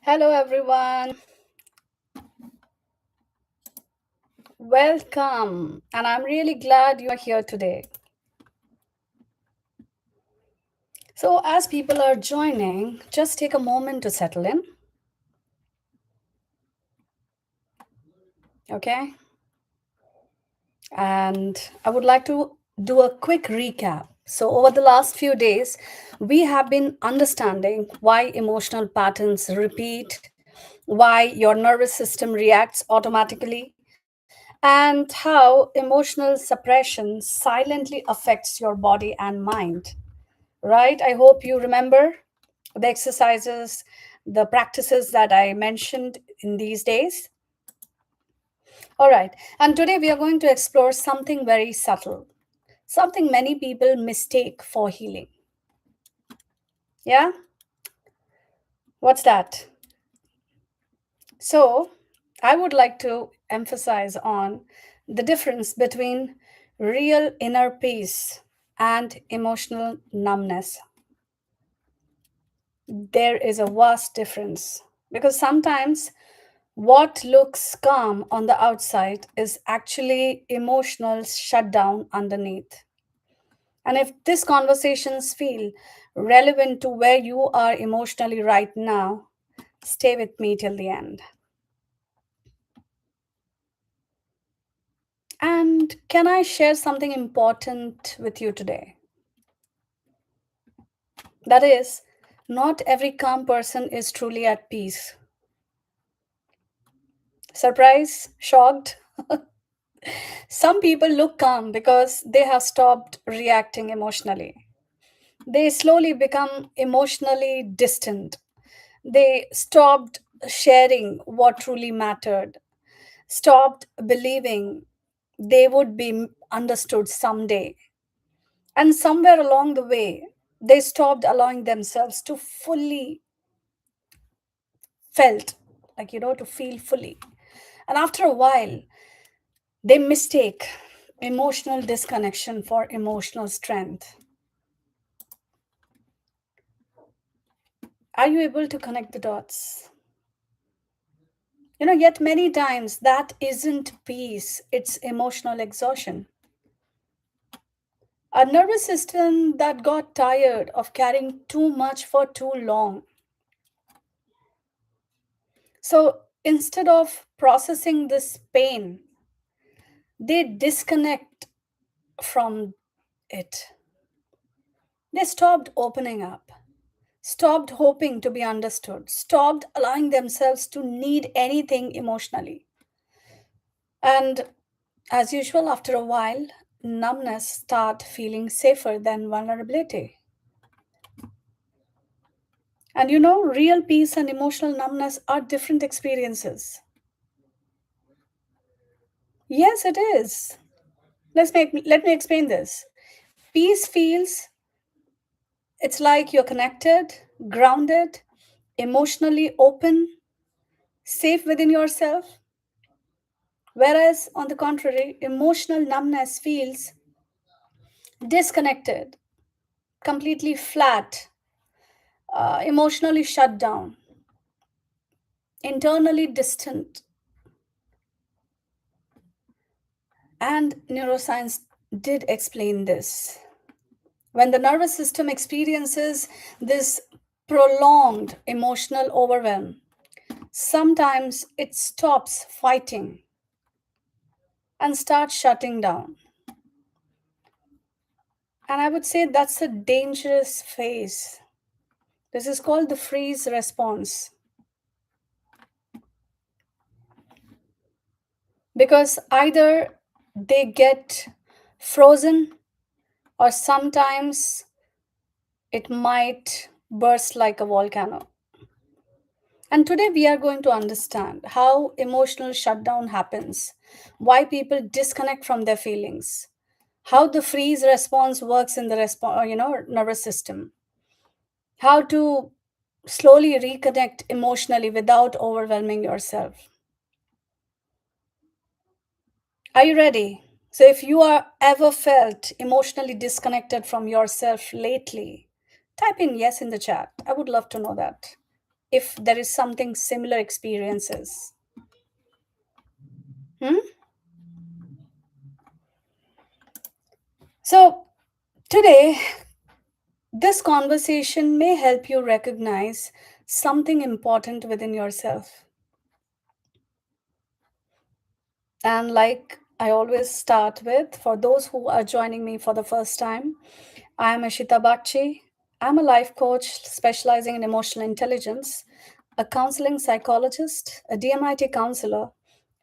Hello, everyone. Welcome. And I'm really glad you are here today. So, as people are joining, just take a moment to settle in. Okay. And I would like to do a quick recap. So, over the last few days, we have been understanding why emotional patterns repeat, why your nervous system reacts automatically, and how emotional suppression silently affects your body and mind. Right? I hope you remember the exercises, the practices that I mentioned in these days. All right. And today we are going to explore something very subtle, something many people mistake for healing. Yeah? What's that? So, I would like to emphasize on the difference between real inner peace and emotional numbness. There is a vast difference because sometimes what looks calm on the outside is actually emotional shutdown underneath. And if these conversations feel relevant to where you are emotionally right now, stay with me till the end. And can I share something important with you today? That is, not every calm person is truly at peace. Surprise? Shocked? Some people look calm because they have stopped reacting emotionally. They slowly become emotionally distant. They stopped sharing what truly mattered, stopped believing they would be understood someday. And somewhere along the way, they stopped allowing themselves to fully felt, to feel fully. And after a while, they mistake emotional disconnection for emotional strength. Are you able to connect the dots? Yet many times that isn't peace, it's emotional exhaustion. A nervous system that got tired of carrying too much for too long. So instead of processing this pain, they disconnect from it. They stopped opening up, stopped hoping to be understood, stopped allowing themselves to need anything emotionally. And as usual, after a while, numbness start feeling safer than vulnerability. And real peace and emotional numbness are different experiences. Yes, it is. Let me explain this. Peace feels it's like you're connected, grounded, emotionally open, safe within yourself. Whereas, on the contrary, emotional numbness feels disconnected, completely flat, emotionally shut down, internally distant. And neuroscience did explain this. When the nervous system experiences this prolonged emotional overwhelm, sometimes it stops fighting and starts shutting down. And I would say that's a dangerous phase. This is called the freeze response because either they get frozen or sometimes it might burst like a volcano. And today we are going to understand how emotional shutdown happens, why people disconnect from their feelings, how the freeze response works in the nervous system, how to slowly reconnect emotionally without overwhelming yourself. Are you ready? So if you are ever felt emotionally disconnected from yourself lately, type in yes in the chat. I would love to know that. if there is something similar experiences. Hmm? So, today, this conversation may help you recognize something important within yourself. And like I always start with, for those who are joining me for the first time, I am Ashita Bakchi. I'm a life coach specializing in emotional intelligence, a counseling psychologist, a DMIT counselor,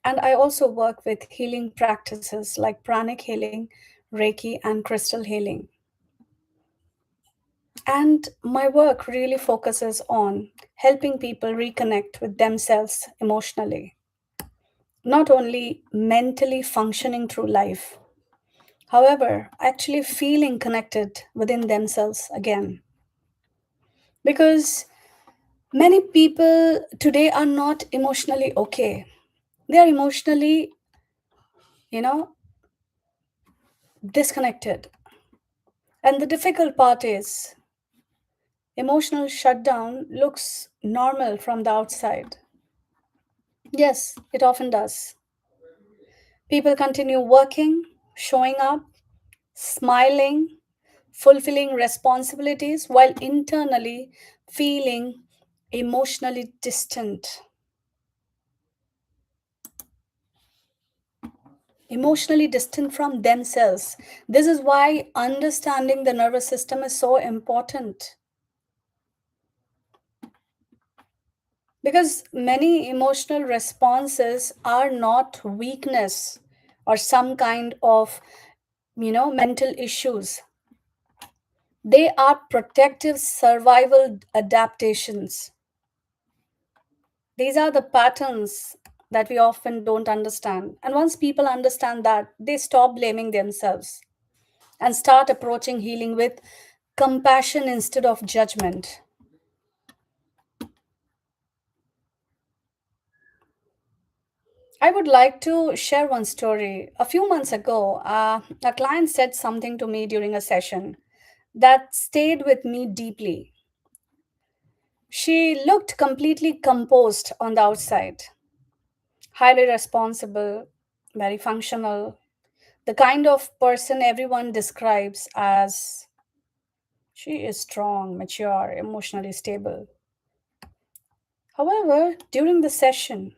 and I also work with healing practices like pranic healing, Reiki, and crystal healing. And my work really focuses on helping people reconnect with themselves emotionally, not only mentally functioning through life, however, actually feeling connected within themselves again. Because many people today are not emotionally okay. They are emotionally, you know, disconnected. And the difficult part is emotional shutdown looks normal from the outside. Yes, it often does. People continue working, showing up, smiling, fulfilling responsibilities while internally feeling emotionally distant, emotionally distant from themselves. This is why understanding the nervous system is so important, because many emotional responses are not weakness or some kind of mental issues. They are protective survival adaptations. These are the patterns that we often don't understand. And once people understand that, they stop blaming themselves and start approaching healing with compassion instead of judgment. I would like to share one story. A few months ago, a client said something to me during a session that stayed with me deeply. She looked completely composed on the outside, highly responsible, very functional, the kind of person everyone describes as she is strong, mature, emotionally stable. However, during the session,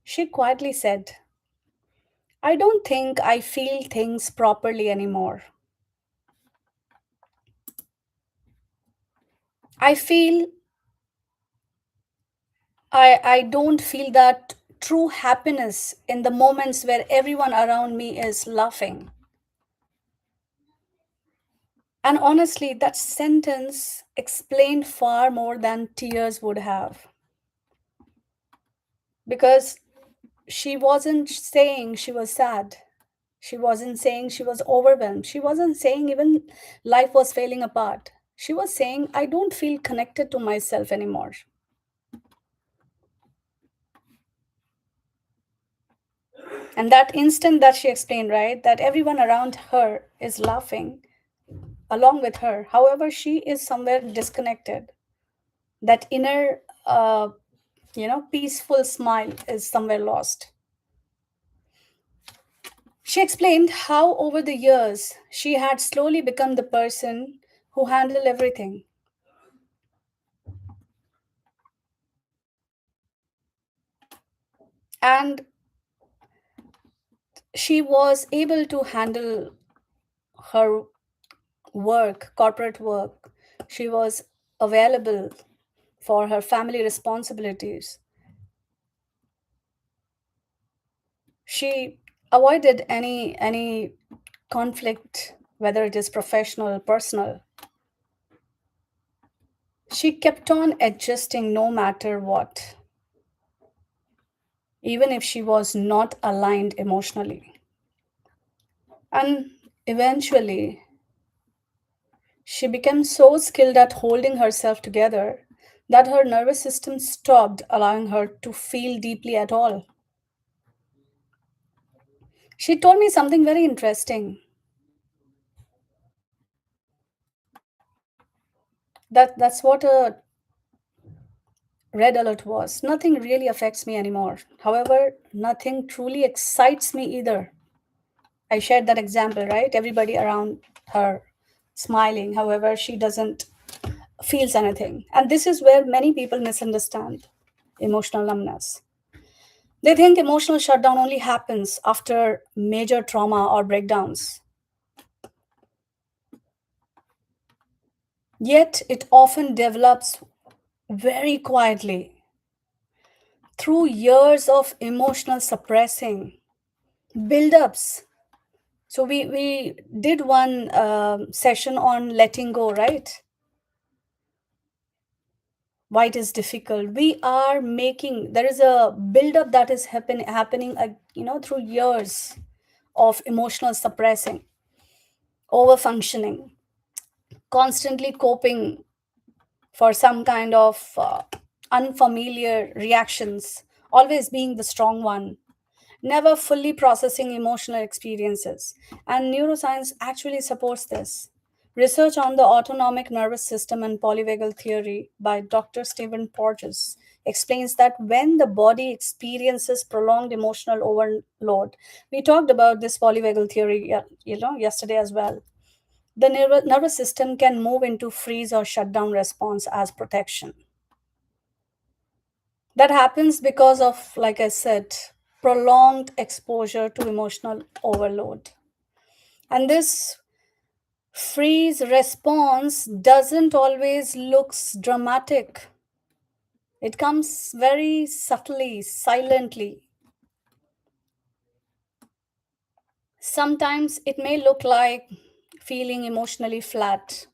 she quietly said, I don't think I feel things properly anymore. I feel I don't feel that true happiness in the moments where everyone around me is laughing. And honestly, that sentence explained far more than tears would have. Because she wasn't saying she was sad. She wasn't saying she was overwhelmed. She wasn't saying even life was falling apart. She was saying, I don't feel connected to myself anymore. And that instant that she explained, right, that everyone around her is laughing along with her. However, she is somewhere disconnected. That inner, peaceful smile is somewhere lost. She explained how over the years she had slowly become the person who handled everything. And she was able to handle her work, corporate work. She was available for her family responsibilities. She avoided any conflict, whether it is professional or personal. She kept on adjusting no matter what, even if she was not aligned emotionally. And eventually, she became so skilled at holding herself together that her nervous system stopped allowing her to feel deeply at all. She told me something very interesting, that's what a red alert was, nothing really affects me anymore. However, nothing truly excites me either. I shared that example, right? Everybody around her smiling, however, she doesn't feels anything. And this is where many people misunderstand emotional numbness. They think emotional shutdown only happens after major trauma or breakdowns. Yet it often develops very quietly through years of emotional suppressing, build-ups. So we did one session on letting go, right? Why it is difficult. We are making, there is a build-up that is happening, through years of emotional suppressing, over functioning, constantly coping for some kind of unfamiliar reactions, always being the strong one, never fully processing emotional experiences. And neuroscience actually supports this. Research on the autonomic nervous system and polyvagal theory by Dr. Stephen Porges explains that when the body experiences prolonged emotional overload, we talked about this polyvagal theory, yesterday as well. The nervous system can move into freeze or shutdown response as protection. That happens because of, like I said, prolonged exposure to emotional overload. And this freeze response doesn't always looks dramatic. It comes very subtly, silently. Sometimes it may look like feeling emotionally flat,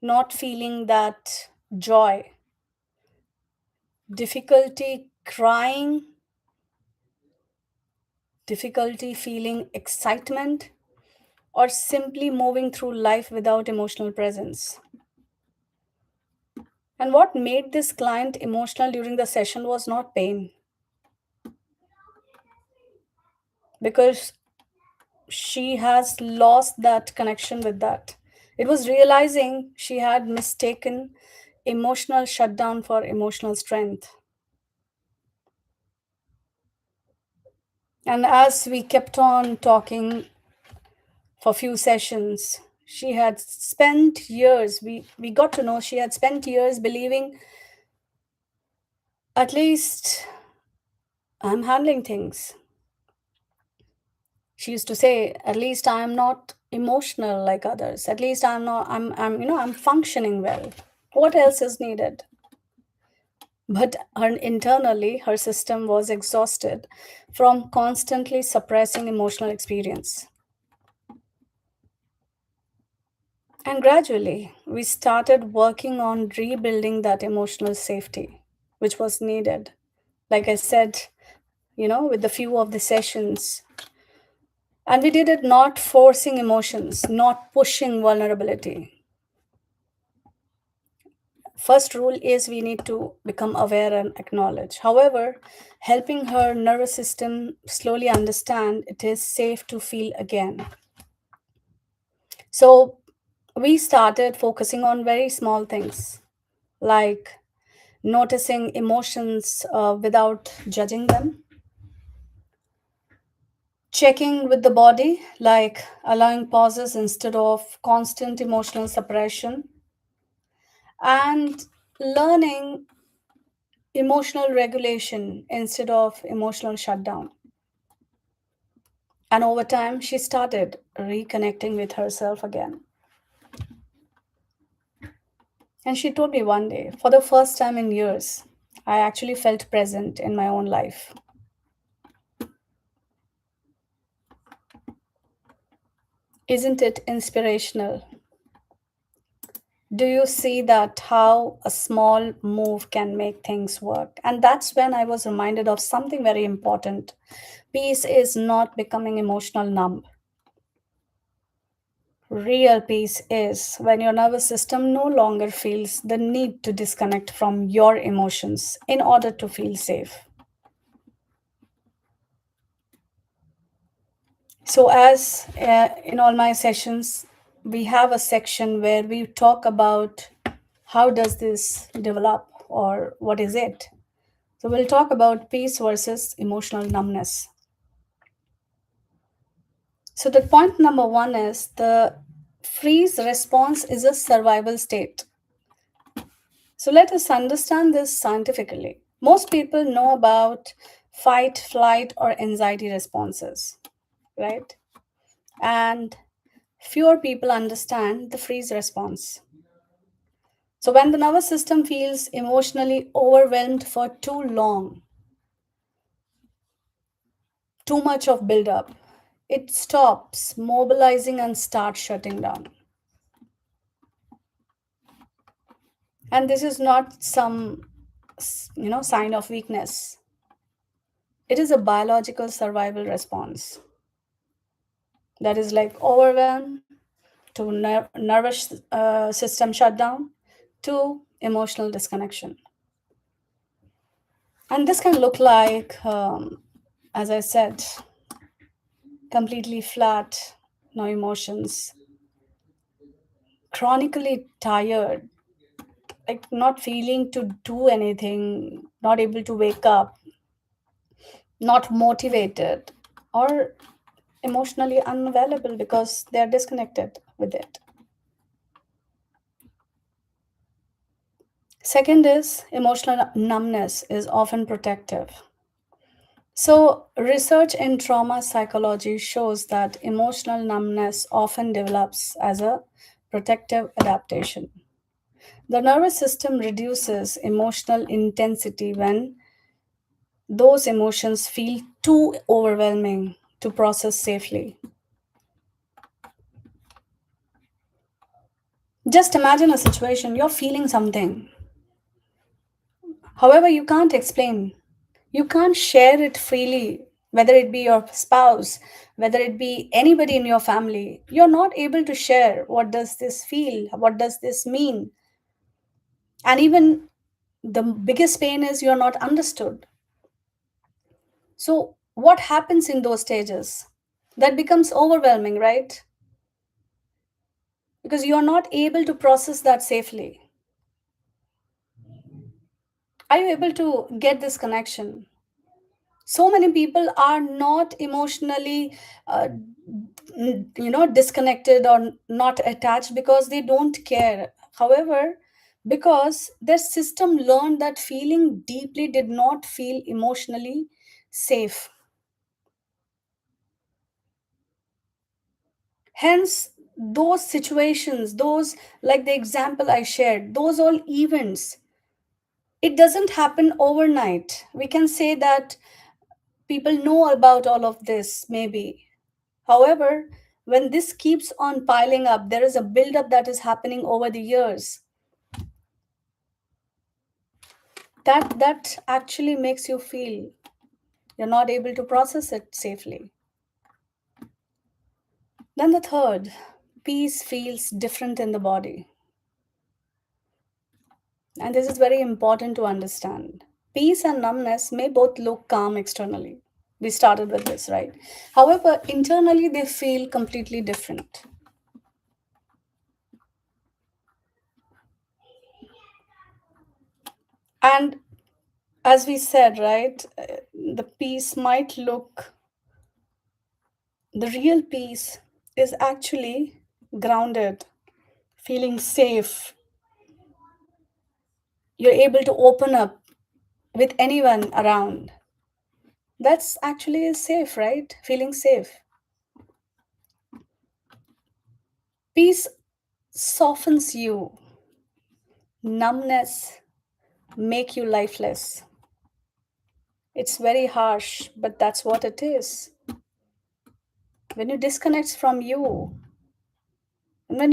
not feeling that joy, difficulty crying, difficulty feeling excitement, or simply moving through life without emotional presence. And what made this client emotional during the session was not pain, because she has lost that connection with that. It was realizing she had mistaken emotional shutdown for emotional strength. And as we kept on talking for few sessions, she had spent years, we got to know she had spent years believing, at least I'm handling things. She used to say, at least I'm not emotional like others. At least I'm functioning well. What else is needed? But internally, her system was exhausted from constantly suppressing emotional experience. And gradually, we started working on rebuilding that emotional safety, which was needed. Like I said, with the few of the sessions. And we did it not forcing emotions, not pushing vulnerability. First rule is we need to become aware and acknowledge. However, helping her nervous system slowly understand it is safe to feel again. So we started focusing on very small things like noticing emotions without judging them, checking with the body, like allowing pauses instead of constant emotional suppression, and learning emotional regulation instead of emotional shutdown. And over time, she started reconnecting with herself again. And she told me one day, for the first time in years, I actually felt present in my own life. Isn't it inspirational? Do you see that how a small move can make things work? And that's when I was reminded of something very important. Peace is not becoming emotional numb. Real peace is when your nervous system no longer feels the need to disconnect from your emotions in order to feel safe. So, as in all my sessions, we have a section where we talk about How does this develop, or what is it? So, we'll talk about peace versus emotional numbness. So, the point number one is the freeze response is a survival state. So, let us understand this scientifically. Most people know about fight, flight, or anxiety responses, right? And fewer people understand the freeze response. So, when the nervous system feels emotionally overwhelmed for too long, too much of buildup, it stops mobilizing and starts shutting down. And this is not some sign of weakness. It is a biological survival response that is like overwhelm to nervous system shutdown to emotional disconnection. And this can look like, as I said, completely flat, no emotions, chronically tired, like not feeling to do anything, not able to wake up, not motivated, or emotionally unavailable because they are disconnected with it. Second is emotional numbness is often protective. So, research in trauma psychology shows that emotional numbness often develops as a protective adaptation. The nervous system reduces emotional intensity when those emotions feel too overwhelming to process safely. Just imagine a situation you're feeling something. However, you can't explain. You can't share it freely, whether it be your spouse, whether it be anybody in your family. You're not able to share what does this feel, what does this mean. And even the biggest pain is you're not understood. So, what happens in those stages? That becomes overwhelming, right? Because you're not able to process that safely. Are you able to get this connection? So many people are not emotionally disconnected or not attached because they don't care. However, because their system learned that feeling deeply did not feel emotionally safe. Hence, those situations, those, like the example I shared, those all events, it doesn't happen overnight. We can say that people know about all of this, maybe. However, when this keeps on piling up, there is a buildup that is happening over the years. That actually makes you feel you're not able to process it safely. Then the third, peace feels different in the body. And this is very important to understand. Peace and numbness may both look calm externally. We started with this, right? However, internally they feel completely different. And as we said, right, the peace might look, the real peace is actually grounded, feeling safe. You're able to open up with anyone around. That's actually safe, right? Feeling safe. Peace softens you. Numbness make you lifeless. It's very harsh, but that's what it is. When you disconnect from you, and when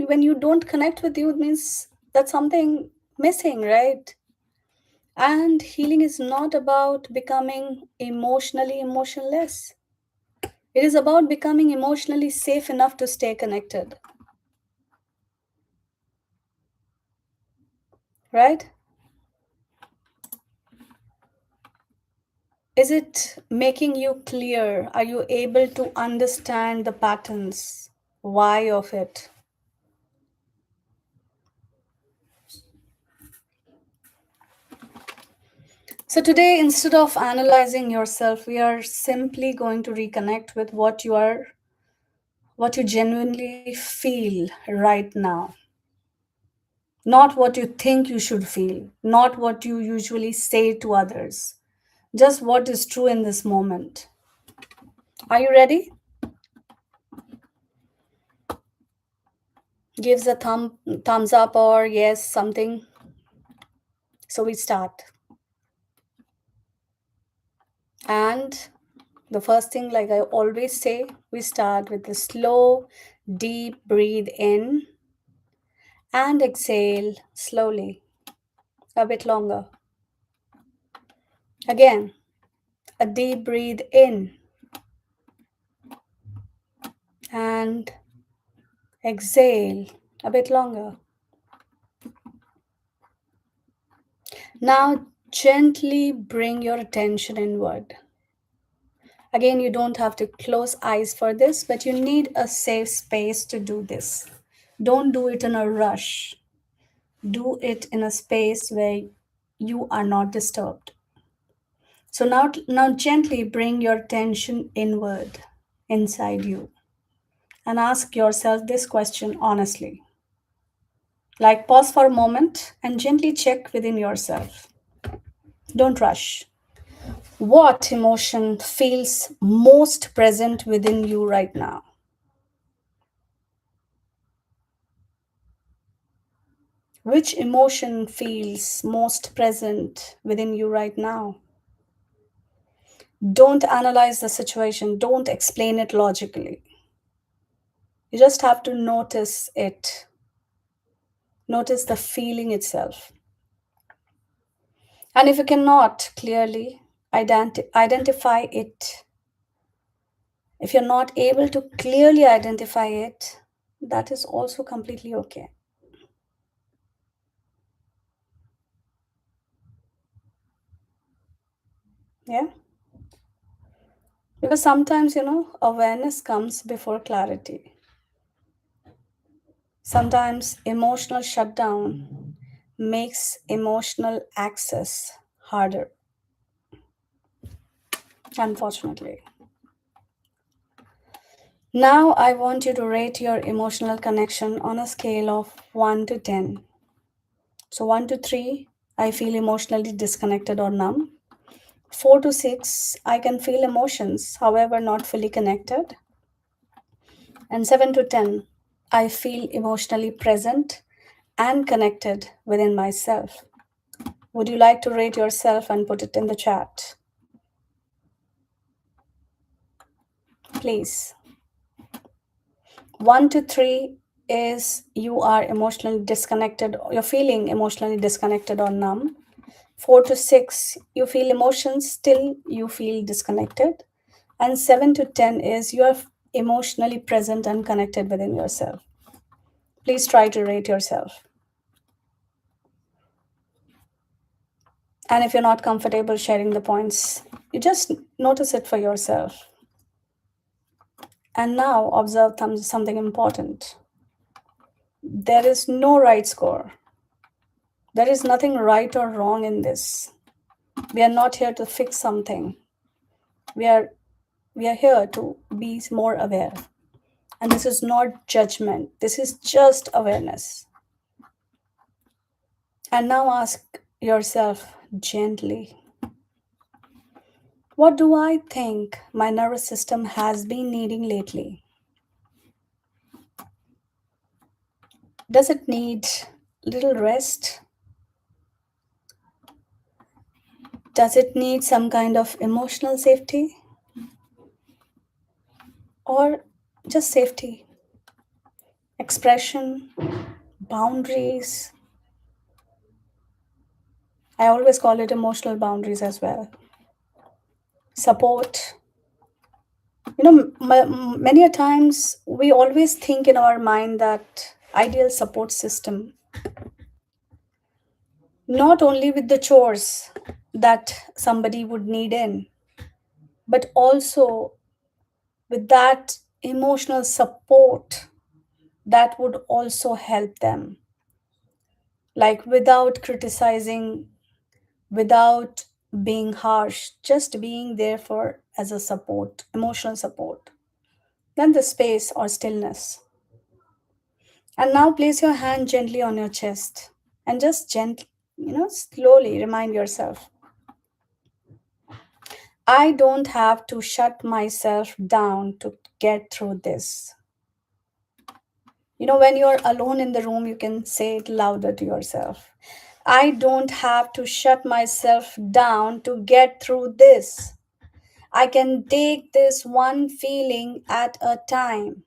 when you don't connect with you, it means that's something missing, right? And healing is not about becoming emotionally emotionless. It is about becoming emotionally safe enough to stay connected, right? Is it making you clear? Are you able to understand the patterns? Why of it? So today, instead of analyzing yourself, we are simply going to reconnect with what you genuinely feel right now. Not what you think you should feel, not what you usually say to others, just what is true in this moment. Are you ready? Gives a thumbs up or yes, something. So we start. And the first thing, like I always say, we start with a slow, deep breathe in and exhale slowly, a bit longer. Again, a deep breathe in and exhale a bit longer. Now, gently bring your attention inward. Again, you don't have to close eyes for this, but you need a safe space to do this. Don't do it in a rush. Do it in a space where you are not disturbed. So now gently bring your attention inward, inside you, and ask yourself this question honestly. Like pause for a moment and gently check within yourself. Don't rush. What emotion feels most present within you right now? Which emotion feels most present within you right now? Don't analyze the situation, don't explain it logically. You just have to notice it, notice the feeling itself. And if you cannot clearly identify it, if you're not able to clearly identify it, that is also completely okay. Yeah? Because sometimes, awareness comes before clarity. Sometimes emotional shutdown makes emotional access harder, unfortunately. Now, I want you to rate your emotional connection on a scale of 1 to 10. So, 1 to 3, I feel emotionally disconnected or numb. 4 to 6, I can feel emotions, however, not fully connected. And 7 to 10, I feel emotionally present and connected within myself. Would you like to rate yourself and put it in the chat? Please. 1 to 3 is you are emotionally disconnected, you're feeling emotionally disconnected or numb. 4 to 6, you feel emotions, still you feel disconnected. And 7 to 10 is you are emotionally present and connected within yourself. Please try to rate yourself. And if you're not comfortable sharing the points, you just notice it for yourself. And now observe something important. There is no right score. There is nothing right or wrong in this. We are not here to fix something. We are here to be more aware. And this is not judgment. This is just awareness. And now ask yourself gently, what do I think my nervous system has been needing lately? Does it need little rest? Does it need some kind of emotional safety? Or just safety? Expression? Boundaries? I always call it emotional boundaries as well. Support. Many a times we always think in our mind that ideal support system, not only with the chores that somebody would need in, but also with that emotional support that would also help them, like without criticizing, without being harsh, just being there for as a support, emotional support. Then the space or stillness. And now place your hand gently on your chest and just gently, slowly remind yourself, I don't have to shut myself down to get through this. When you're alone in the room, you can say it louder to yourself. I don't have to shut myself down to get through this. I can take this one feeling at a time.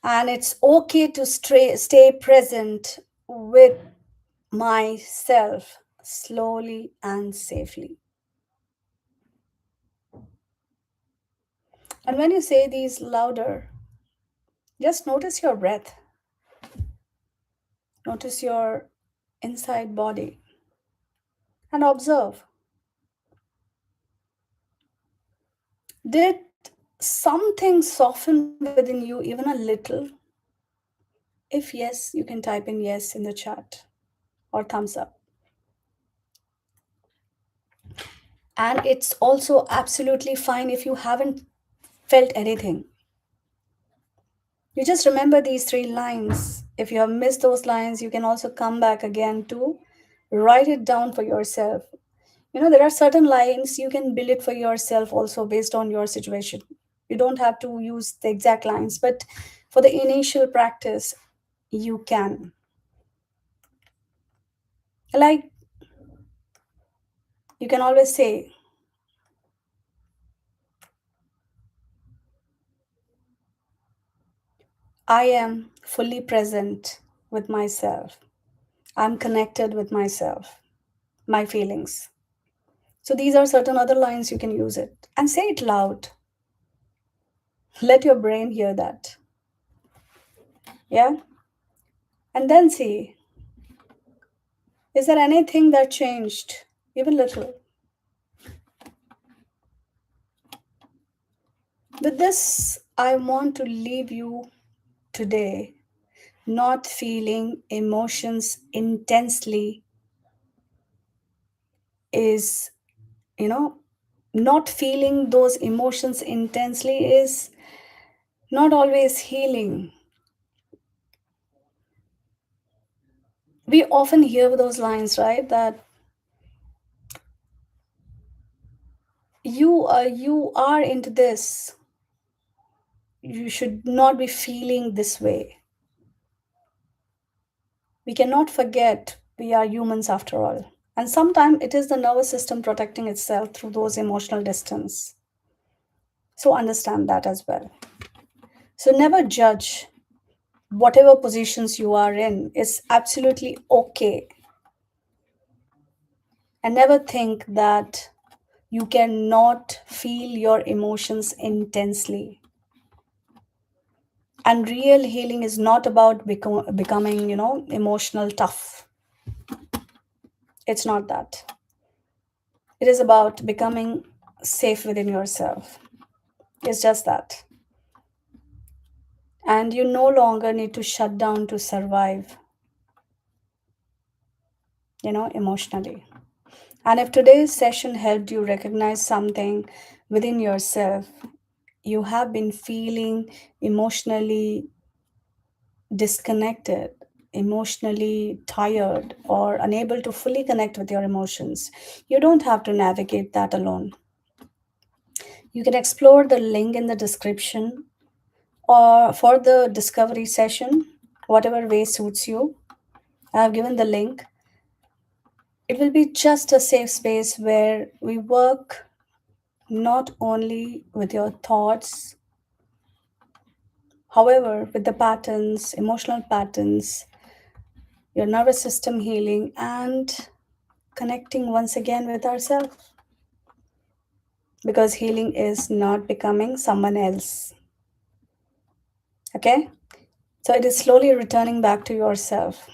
And it's okay to stay present with myself slowly and safely. And when you say these louder, just notice your breath, notice your inside body, and observe, did something soften within you even a little? If yes, you can type in yes in the chat or thumbs up. And it's also absolutely fine if you haven't felt anything. You just remember these three lines. If you have missed those lines, you can also come back again to write it down for yourself. There are certain lines you can build it for yourself also based on your situation. You don't have to use the exact lines, but for the initial practice, you can. Like, you can always say, I am fully present with myself. I'm connected with myself, my feelings. So these are certain other lines you can use it and say it loud. Let your brain hear that. Yeah. And then see, is there anything that changed, even little? With this, I want to leave you today not feeling emotions intensely is, you know, not feeling those emotions intensely is not always healing. We often hear those lines, right? That you are into this. You should not be feeling this way. We cannot forget we are humans after all. And sometimes it is the nervous system protecting itself through those emotional distance. So understand that as well. So never judge whatever positions you are in is absolutely okay. And never think that you cannot feel your emotions intensely. And real healing is not about becoming, emotional tough. It's not that. It is about becoming safe within yourself. It's just that. And you no longer need to shut down to survive, emotionally. And if today's session helped you recognize something within yourself, you have been feeling emotionally disconnected, emotionally tired, or unable to fully connect with your emotions, you don't have to navigate that alone. You can explore the link in the description or for the discovery session, whatever way suits you. I have given the link. It will be just a safe space where we work not only with your thoughts, however, with the patterns, emotional patterns, your nervous system healing, and connecting once again with ourselves. Because healing is not becoming someone else. Okay? So it is slowly returning back to yourself.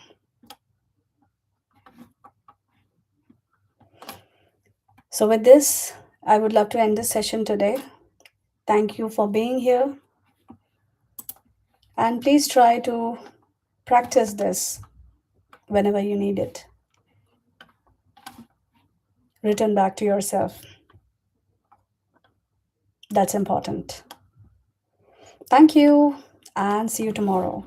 So, with this, I would love to end this session today. Thank you for being here. And please try to practice this whenever you need it. return back to yourself. That's important. Thank you, and see you tomorrow.